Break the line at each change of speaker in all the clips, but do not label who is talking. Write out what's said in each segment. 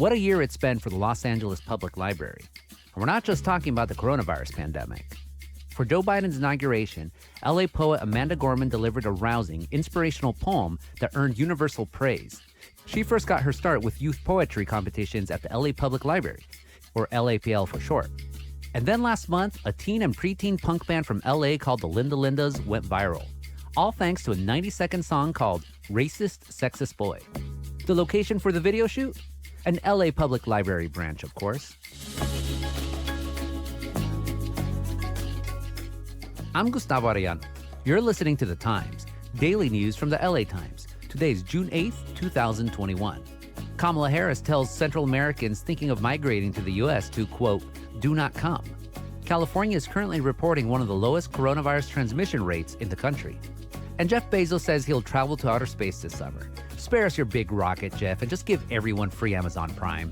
What a year it's been for the Los Angeles Public Library. And we're not just talking about the coronavirus pandemic. For Joe Biden's inauguration, LA poet Amanda Gorman delivered a rousing, inspirational poem that earned universal praise. She first got her start with youth poetry competitions at the LA Public Library, or LAPL for short. And then last month, a teen and preteen punk band from LA called the Linda Lindas went viral, all thanks to a 90-second song called Racist Sexist Boy. The location for the video shoot? An LA Public Library branch, of course. I'm Gustavo Arellano. You're listening to The Times, daily news from the LA Times. Today's June 8th, 2021. Kamala Harris tells Central Americans thinking of migrating to the U.S. to, quote, do not come. California is currently reporting one of the lowest coronavirus transmission rates in the country. And Jeff Bezos says he'll travel to outer space this summer. Spare us your big rocket, Jeff, and just give everyone free Amazon Prime.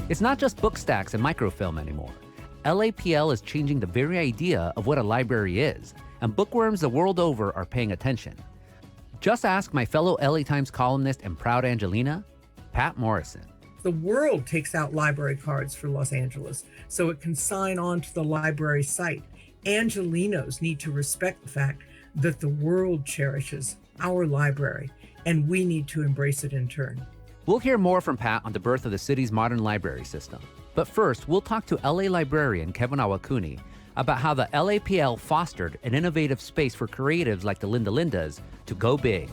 It's not just book stacks and microfilm anymore. LAPL is changing the very idea of what a library is, and bookworms the world over are paying attention. Just ask my fellow LA Times columnist and proud Angelina, Patt Morrison.
The world takes out library cards for Los Angeles, so it can sign on to the library site. Angelinos need to respect the fact that the world cherishes our library, and we need to embrace it in turn.
We'll hear more from Pat on the birth of the city's modern library system. But first, we'll talk to LA librarian Kevin Awakuni about how the LAPL fostered an innovative space for creatives like the Linda Lindas to go big.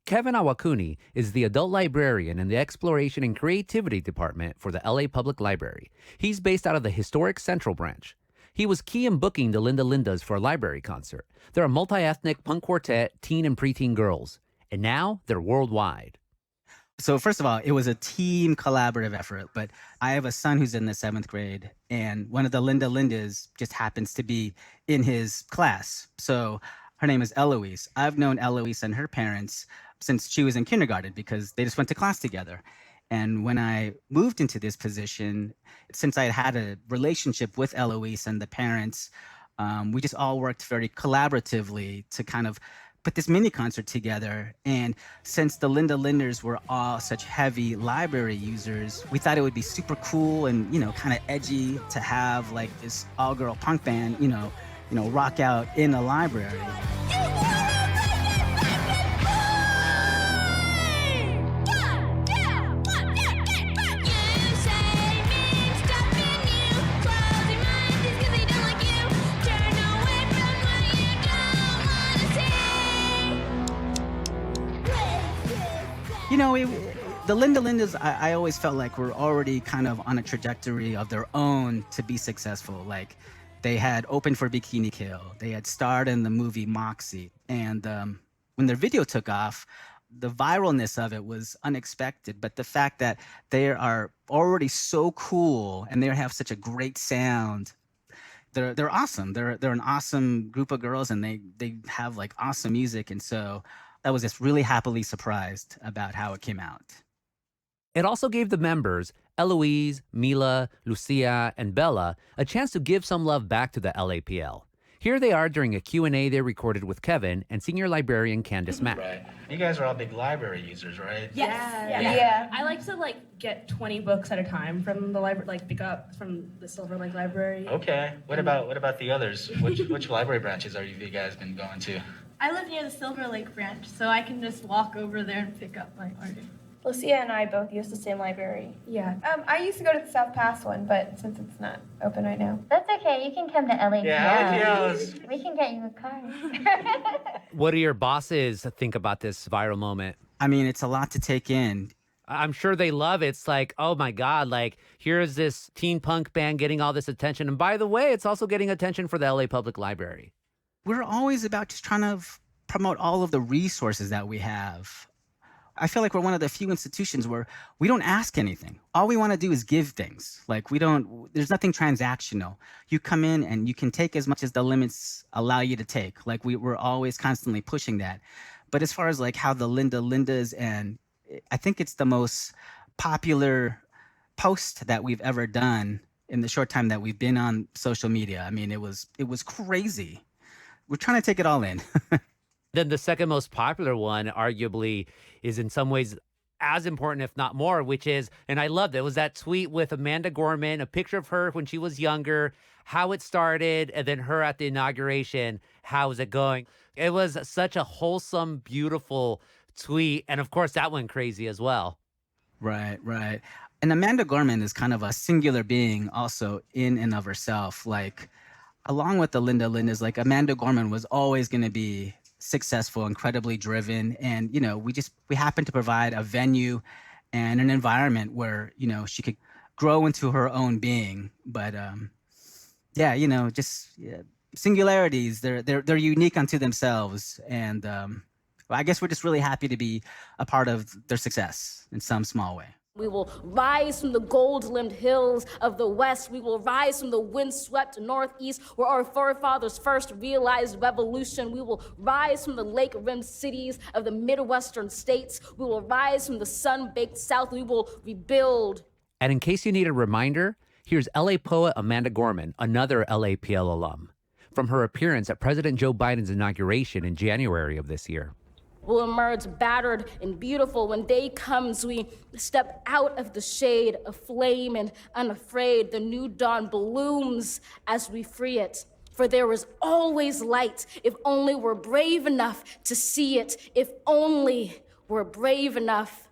Kevin Awakuni is the adult librarian in the Exploration and Creativity Department for the LA Public Library. He's based out of the historic Central Branch. He was key in booking the Linda Lindas for a library concert. They're a multi-ethnic punk quartet, teen and preteen girls. And now they're worldwide.
So first of all, it was a team collaborative effort, but I have a son who's in the 7th grade, and one of the Linda Lindas just happens to be in his class. So her name is Eloise. I've known Eloise and her parents since she was in kindergarten because they just went to class together. And when I moved into this position, since I had a relationship with Eloise and the parents, we just all worked very collaboratively to kind of put this mini concert together. And since the Linda Linders were all such heavy library users, we thought it would be super cool and, kind of edgy to have like this all-girl punk band, rock out in a library. The Linda Lindas, I always felt like were already kind of on a trajectory of their own to be successful. Like they had opened for Bikini Kill. They had starred in the movie Moxie. And when their video took off, the viralness of it was unexpected. But the fact that they are already so cool and they have such a great sound, they're awesome. They're an awesome group of girls, and they have like awesome music. And so I was just really happily surprised about how it came out.
It also gave the members, Eloise, Mila, Lucia, and Bella, a chance to give some love back to the LAPL. Here they are during a Q&A they recorded with Kevin and senior librarian Candace Mack.
Right. You guys are all big library users, right?
Yes.
Yeah.
I like to get 20 books at a time from the library, pick up from the Silver Lake Library.
Okay. What about the others? Which library branches have you guys been going to?
I live near the Silver Lake branch, so I can just walk over there and pick up my art.
Lucia and I both use the same library.
Yeah.
I used to go to the South Pass one, but since it's not open right now.
That's okay. You can come to LAPL.
Yeah,
We can get you a car.
What do your bosses think about this viral moment?
I mean, it's a lot to take in.
I'm sure they love it. It's like, oh my God, here's this teen punk band getting all this attention. And by the way, it's also getting attention for the LA Public Library.
We're always about just trying to promote all of the resources that we have. I feel like we're one of the few institutions where we don't ask anything. All we want to do is give things. Like there's nothing transactional. You come in and you can take as much as the limits allow you to take. Like we're always constantly pushing that. But as far as like how the Lindas, and I think it's the most popular post that we've ever done in the short time that we've been on social media. I mean, it was crazy. We're trying to take it all in.
Then the second most popular one, arguably, is in some ways as important, if not more, which is, and I loved it, was that tweet with Amanda Gorman, a picture of her when she was younger, how it started, and then her at the inauguration. How is it going? It was such a wholesome, beautiful tweet. And of course, that went crazy as well.
Right, right. And Amanda Gorman is kind of a singular being also in and of herself. Like, along with the Lindas, like Amanda Gorman was always going to be successful, incredibly driven. And, we happen to provide a venue and an environment where, she could grow into her own being. But singularities, they're unique unto themselves. And I guess we're just really happy to be a part of their success in some small way.
We will rise from the gold-limbed hills of the West. We will rise from the wind-swept Northeast, where our forefathers first realized revolution. We will rise from the lake-rimmed cities of the Midwestern states. We will rise from the sun-baked South. We will rebuild.
And in case you need a reminder, here's LA poet Amanda Gorman, another LAPL alum, from her appearance at President Joe Biden's inauguration in January of this year.
Will emerge battered and beautiful. When day comes, we step out of the shade, aflame and unafraid. The new dawn blooms as we free it. For there is always light, if only we're brave enough to see it, if only we're brave enough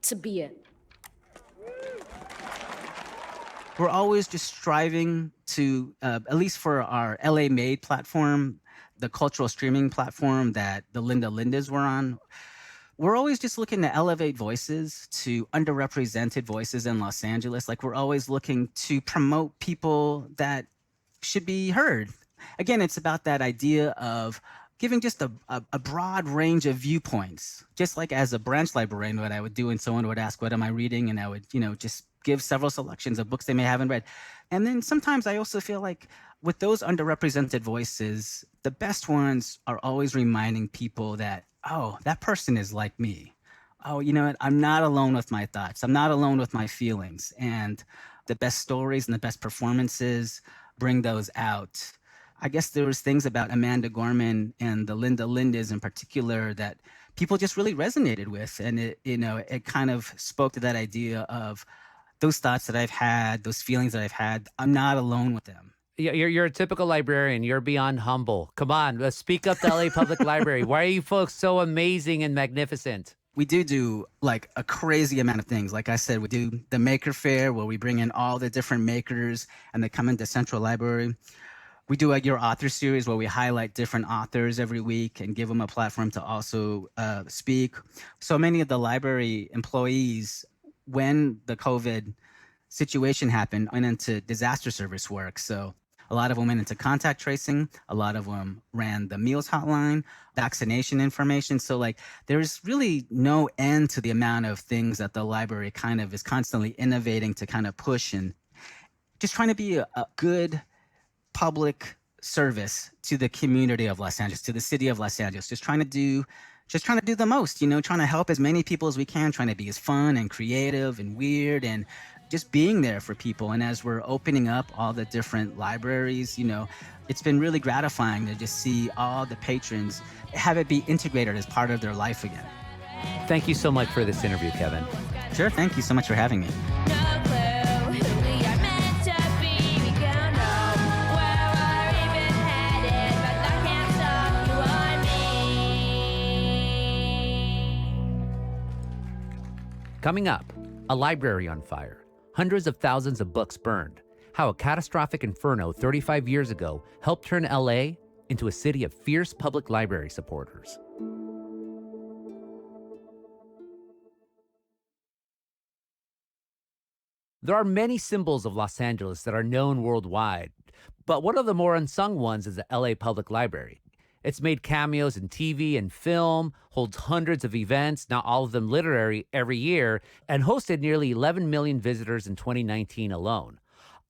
to be it.
We're always just striving to, at least for our LA Made platform, the cultural streaming platform that the Lindas were on, we're always just looking to elevate voices, to underrepresented voices in Los Angeles. Like, we're always looking to promote people that should be heard. Again, it's about that idea of giving just a broad range of viewpoints. Just like as a branch librarian, what I would do, and someone would ask, what am I reading? And I would, just give several selections of books they may haven't read. And then sometimes I also feel like with those underrepresented voices, the best ones are always reminding people that, oh, that person is like me. Oh, you know what? I'm not alone with my thoughts. I'm not alone with my feelings. And the best stories and the best performances bring those out. I guess there was things about Amanda Gorman and the Lindas in particular that people just really resonated with. And it kind of spoke to that idea of those thoughts that I've had, those feelings that I've had. I'm not alone with them.
You're a typical librarian. You're beyond humble. Come on, let's speak up to LA Public Library. Why are you folks so amazing and magnificent?
We do like a crazy amount of things. Like I said, we do the Maker Fair where we bring in all the different makers and they come into Central Library. We do a Your Author series where we highlight different authors every week and give them a platform to also speak. So many of the library employees, when the COVID situation happened, went into disaster service work. So a lot of them went into contact tracing. A lot of them ran the meals hotline, vaccination information. So like there's really no end to the amount of things that the library kind of is constantly innovating to kind of push and just trying to be a good public service to the community of Los Angeles, to the city of Los Angeles, just trying to do the most, trying to help as many people as we can, trying to be as fun and creative and weird and just being there for people. And as we're opening up all the different libraries, it's been really gratifying to just see all the patrons have it be integrated as part of their life again.
Thank you so much for this interview, Kevin.
Sure. Thank you so much for having me.
Coming up, a library on fire, hundreds of thousands of books burned, how a catastrophic inferno 35 years ago helped turn LA into a city of fierce public library supporters. There are many symbols of Los Angeles that are known worldwide, but one of the more unsung ones is the LA Public Library. It's made cameos in TV and film, holds hundreds of events, not all of them literary, every year, and hosted nearly 11 million visitors in 2019 alone.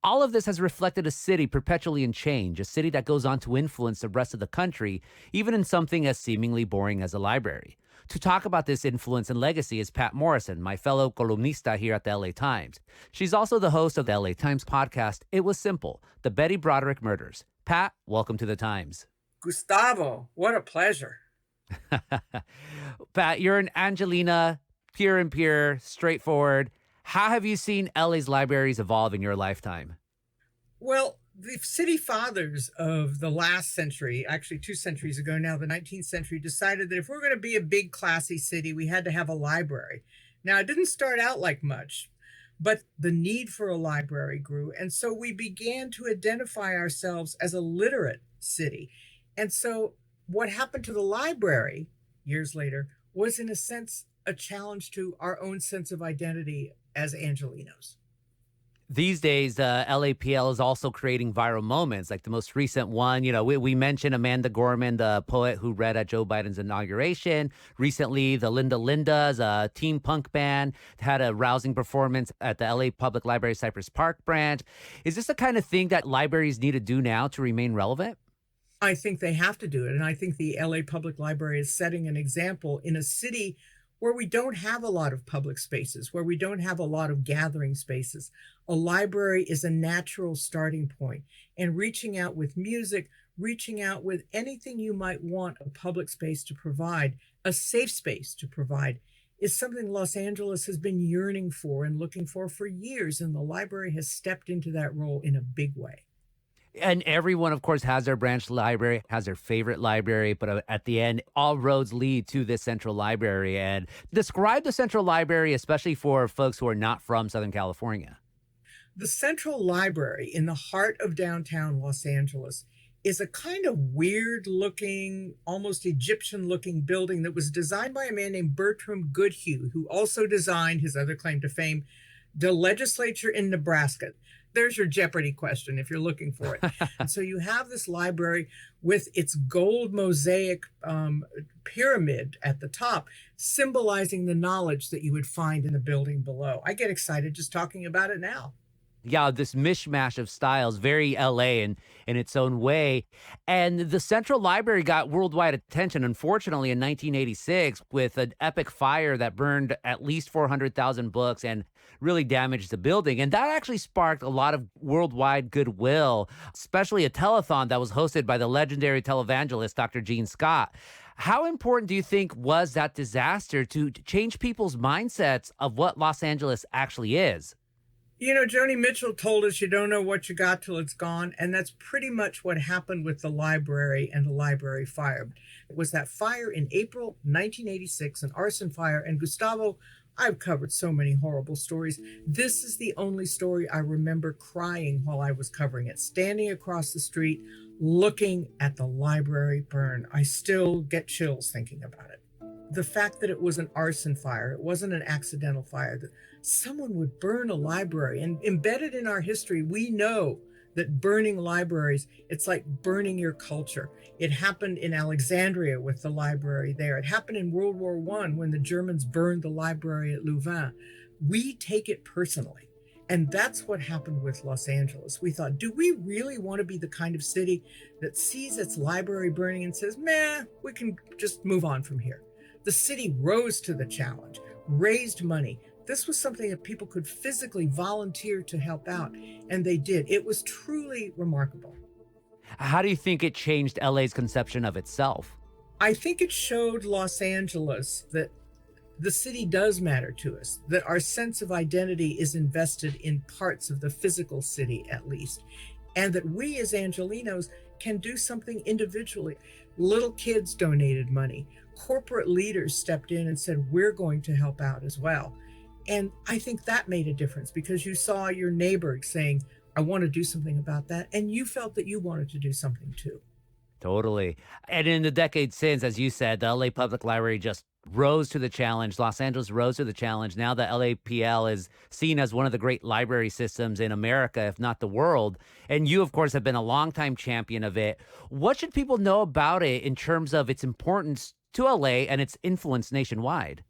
All of this has reflected a city perpetually in change, a city that goes on to influence the rest of the country, even in something as seemingly boring as a library. To talk about this influence and legacy is Patt Morrison, my fellow columnista here at the LA Times. She's also the host of the LA Times podcast, It Was Simple, The Betty Broderick Murders. Patt, welcome to the Times.
Gustavo, what a pleasure.
Patt, you're an Angelina, pure and pure, straightforward. How have you seen LA's libraries evolve in your lifetime?
Well, the city fathers of the last century, actually 2 centuries ago now, the 19th century, decided that if we're going to be a big, classy city, we had to have a library. Now, it didn't start out like much, but the need for a library grew. And so we began to identify ourselves as a literate city. And so what happened to the library years later was, in a sense, a challenge to our own sense of identity as Angelinos.
These days, LAPL is also creating viral moments, like the most recent one. You know, we mentioned Amanda Gorman, the poet who read at Joe Biden's inauguration. Recently, the Lindas, a teen punk band, had a rousing performance at the LA Public Library Cypress Park branch. Is this the kind of thing that libraries need to do now to remain relevant?
I think they have to do it. And I think the LA Public Library is setting an example in a city where we don't have a lot of public spaces, where we don't have a lot of gathering spaces. A library is a natural starting point. And reaching out with music, reaching out with anything you might want a public space to provide, a safe space to provide, is something Los Angeles has been yearning for and looking for years. And the library has stepped into that role in a big way.
And everyone, of course, has their branch library, has their favorite library. But at the end, all roads lead to this central library. And describe the central library, especially for folks who are not from Southern California.
The Central Library in the heart of downtown Los Angeles is a kind of weird-looking, almost Egyptian-looking building that was designed by a man named Bertram Goodhue, who also designed, his other claim to fame, the legislature in Nebraska. There's your Jeopardy question if you're looking for it. And so you have this library with its gold mosaic pyramid at the top, symbolizing the knowledge that you would find in the building below. I get excited just talking about it now.
Yeah, this mishmash of styles, very LA in its own way. And the Central Library got worldwide attention, unfortunately, in 1986 with an epic fire that burned at least 400,000 books and really damaged the building. And that actually sparked a lot of worldwide goodwill, especially a telethon that was hosted by the legendary televangelist, Dr. Gene Scott. How important do you think was that disaster to change people's mindsets of what Los Angeles actually is?
You know, Joni Mitchell told us you don't know what you got till it's gone. And that's pretty much what happened with the library and the library fire. It was that fire in April 1986, an arson fire. And Gustavo, I've covered so many horrible stories. This is the only story I remember crying while I was covering it, standing across the street, looking at the library burn. I still get chills thinking about it. The fact that it was an arson fire, it wasn't an accidental fire, that someone would burn a library. And embedded in our history, we know that burning libraries, it's like burning your culture. It happened in Alexandria with the library there. It happened in World War I when the Germans burned the library at Louvain. We take it personally. And that's what happened with Los Angeles. We thought, do we really want to be the kind of city that sees its library burning and says, meh, we can just move on from here? The city rose to the challenge, raised money. This was something that people could physically volunteer to help out, and they did. It was truly remarkable.
How do you think it changed LA's conception of itself?
I think it showed Los Angeles that the city does matter to us, that our sense of identity is invested in parts of the physical city, at least, and that we as Angelinos can do something individually. Little kids donated money. Corporate leaders stepped in and said, we're going to help out as well. And I think that made a difference because you saw your neighbor saying, I want to do something about that. And you felt that you wanted to do something too.
Totally. And in the decades since, as you said, the LA Public Library just rose to the challenge. Los Angeles rose to the challenge. Now the LAPL is seen as one of the great library systems in America, if not the world. And you, of course, have been a longtime champion of it. What should people know about it in terms of its importance to LA and its influence nationwide?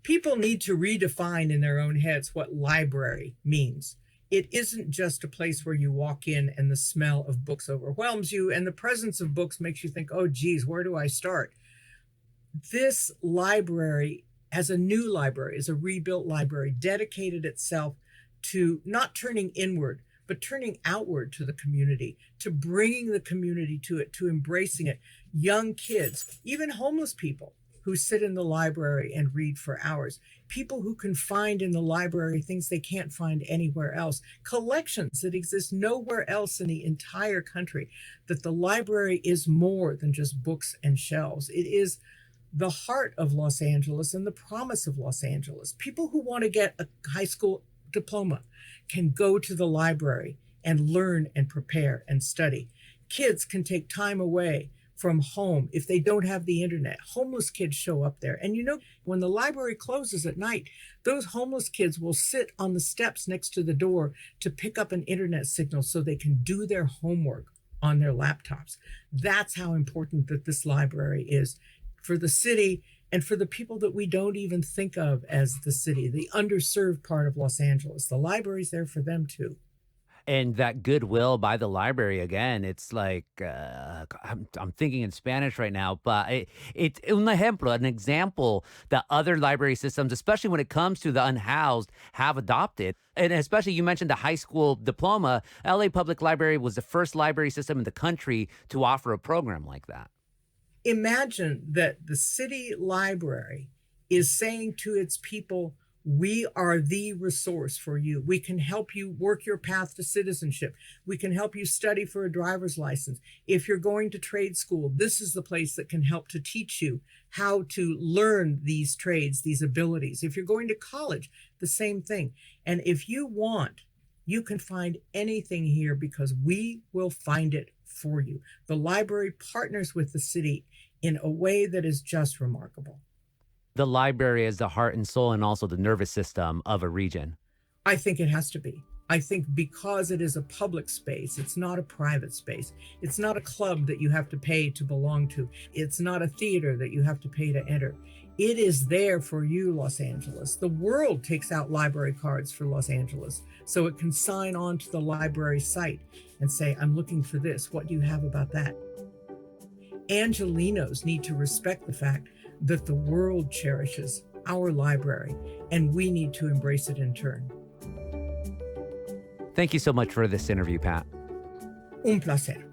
People need to redefine in their own heads what library means. It isn't just a place where you walk in and the smell of books overwhelms you and the presence of books makes you think, oh, geez, where do I start? This library, as a new library, is a rebuilt library, dedicated itself to not turning inward, but turning outward to the community, to bringing the community to it, to embracing it. Young kids, even homeless people who sit in the library and read for hours, people who can find in the library things they can't find anywhere else, collections that exist nowhere else in the entire country, that the library is more than just books and shelves. It is the heart of Los Angeles and the promise of Los Angeles. People who want to get a high school diploma can go to the library and learn and prepare and study. Kids can take time away from home if they don't have the internet. Homeless kids show up there. And you know, when the library closes at night, those homeless kids will sit on the steps next to the door to pick up an internet signal so they can do their homework on their laptops. That's how important that this library is for the city and for the people that we don't even think of as the city, the underserved part of Los Angeles. The library's there for them too.
And that goodwill by the library, again, it's like, I'm thinking in Spanish right now, but it's un ejemplo, an example that other library systems, especially when it comes to the unhoused, have adopted. And especially, you mentioned the high school diploma. LA Public Library was the first library system in the country to offer a program like that.
Imagine that the city library is saying to its people, we are the resource for you. We can help you work your path to citizenship. We can help you study for a driver's license. If you're going to trade school, this is the place that can help to teach you how to learn these trades, these abilities. If you're going to college, the same thing. And if you want, you can find anything here because we will find it for you. The library partners with the city in a way that is just remarkable.
The library is the heart and soul and also the nervous system of a region.
I think it has to be. I think because it is a public space, it's not a private space. It's not a club that you have to pay to belong to. It's not a theater that you have to pay to enter. It is there for you, Los Angeles. The world takes out library cards for Los Angeles, so it can sign on to the library site and say, I'm looking for this. What do you have about that? Angelenos need to respect the fact that the world cherishes our library, and we need to embrace it in turn.
Thank you so much for this interview, Pat.
Un placer.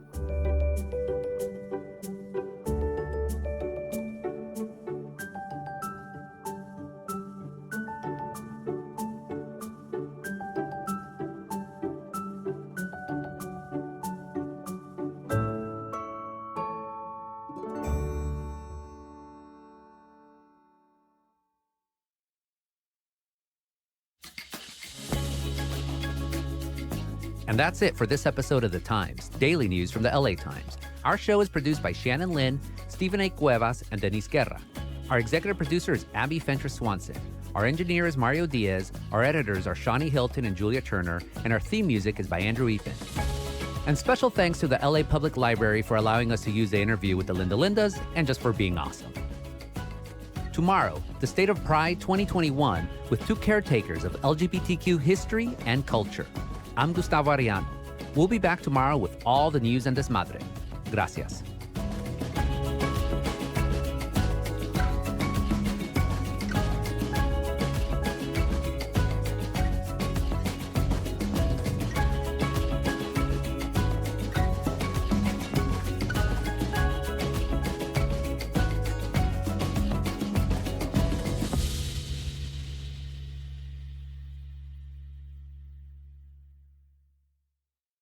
And that's it for this episode of The Times, daily news from the LA Times. Our show is produced by Shannon Lin, Stephen A. Cuevas, and Denise Guerra. Our executive producer is Abby Fentress-Swanson. Our engineer is Mario Diaz. Our editors are Shawnee Hilton and Julia Turner. And our theme music is by Andrew Eapen. And special thanks to the LA Public Library for allowing us to use the interview with the Linda Lindas and just for being awesome. Tomorrow, the State of Pride 2021 with two caretakers of LGBTQ history and culture. I'm Gustavo Arellano. We'll be back tomorrow with all the news and desmadre. Gracias.